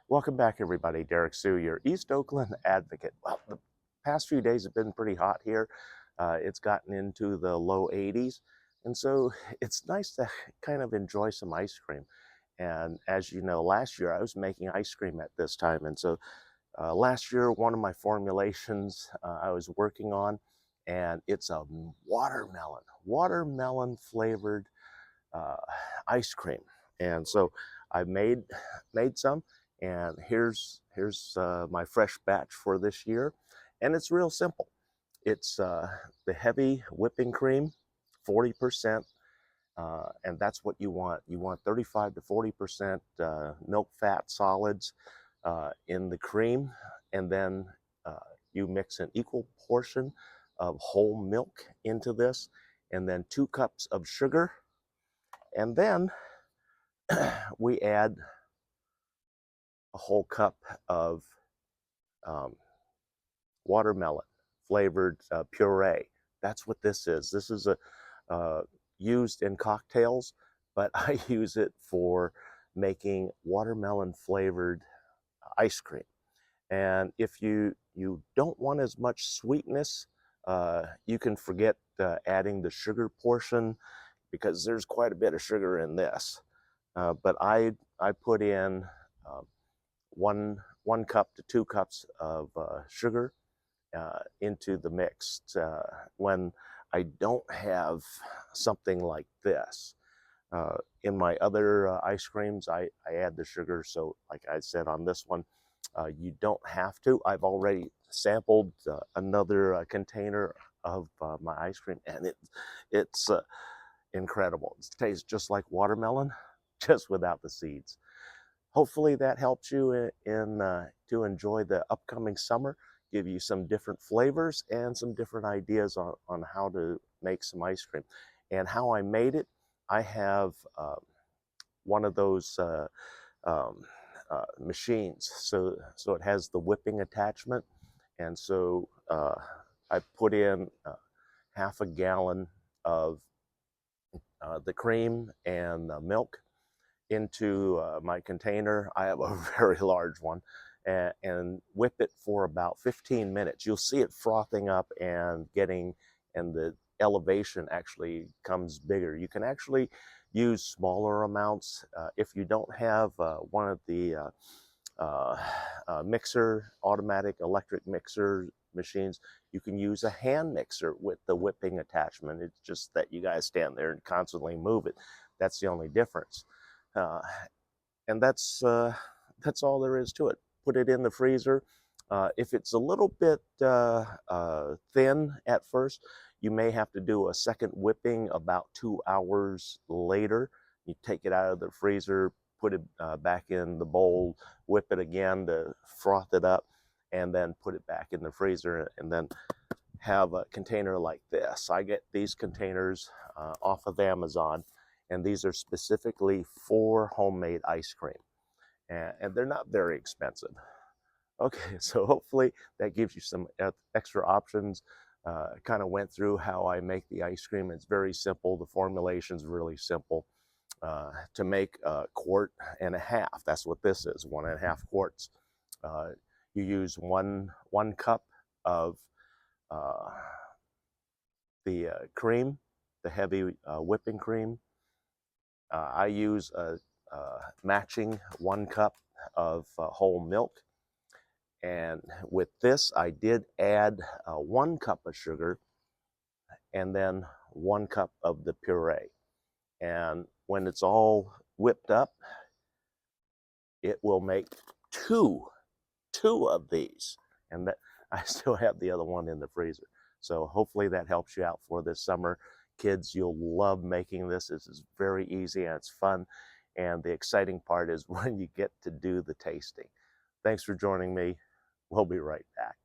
Welcome back, everybody. Derrick Soo, your East Oakland advocate. Well, the past few days have been pretty hot here. It's gotten into the low 80s, and so it's nice to kind of enjoy some ice cream. And as you know, last year I was making ice cream at this time, and so last year one of my formulations I was working on, and it's a watermelon flavored uh, ice cream. And so I made some, and here's my fresh batch for this year, and it's real simple. It's the heavy whipping cream, 40%, and that's what you want. You want 35 to 40% milk fat solids in the cream, and then you mix an equal portion of whole milk into this, and then 2 cups of sugar, and then we add a whole cup of um, watermelon flavored puree. That's what this is. This is a used in cocktails, but I use it for making watermelon flavored ice cream. And if you don't want as much sweetness, you can forget adding the sugar portion because there's quite a bit of sugar in this. But I put in uh, one cup to 2 cups of sugar into the mix when I don't have something like this. In my other ice creams, I add the sugar. So, like I said on this one, you don't have to. I've already sampled another container of my ice cream, and it's incredible. It tastes just like watermelon, just without the seeds. Hopefully that helps you to enjoy the upcoming summer, give you some different flavors and some different ideas on how to make some ice cream. And how I made it, I have one of those um, machines. So it has the whipping attachment. And so I put in half a gallon of the cream and the milk into my container. I have a very large one, and whip it for about 15 minutes. You'll see it frothing up and the elevation actually comes bigger. You can actually use smaller amounts if you don't have one of the automatic electric mixer machines. You can use a hand mixer with the whipping attachment. It's just that you guys stand there and constantly move it. That's the only difference. Uh, and that's all there is to it. Put it in the freezer. If it's a little bit thin at first, you may have to do a second whipping about 2 hours later. You take it out of the freezer, put it back in the bowl, whip it again to froth it up, and then put it back in the freezer, and then have a container like this. I get these containers off of Amazon, and these are specifically for homemade ice cream, and they're not very expensive. Okay, so hopefully that gives you some extra options. Kind of went through how I make the ice cream. It's very simple. The formulation is really simple. To make a quart and a half, that's what this is, 1.5 quarts. You use one cup of uh, the cream, the heavy whipping cream. I use a matching 1 cup of whole milk. And with this, I did add 1 cup of sugar and then 1 cup of the puree. And when it's all whipped up, it will make two, two of these. And that I still have the other one in the freezer. So hopefully that helps you out for this summer. Kids, you'll love making this. This is very easy and it's fun. And the exciting part is when you get to do the tasting. Thanks for joining me. We'll be right back.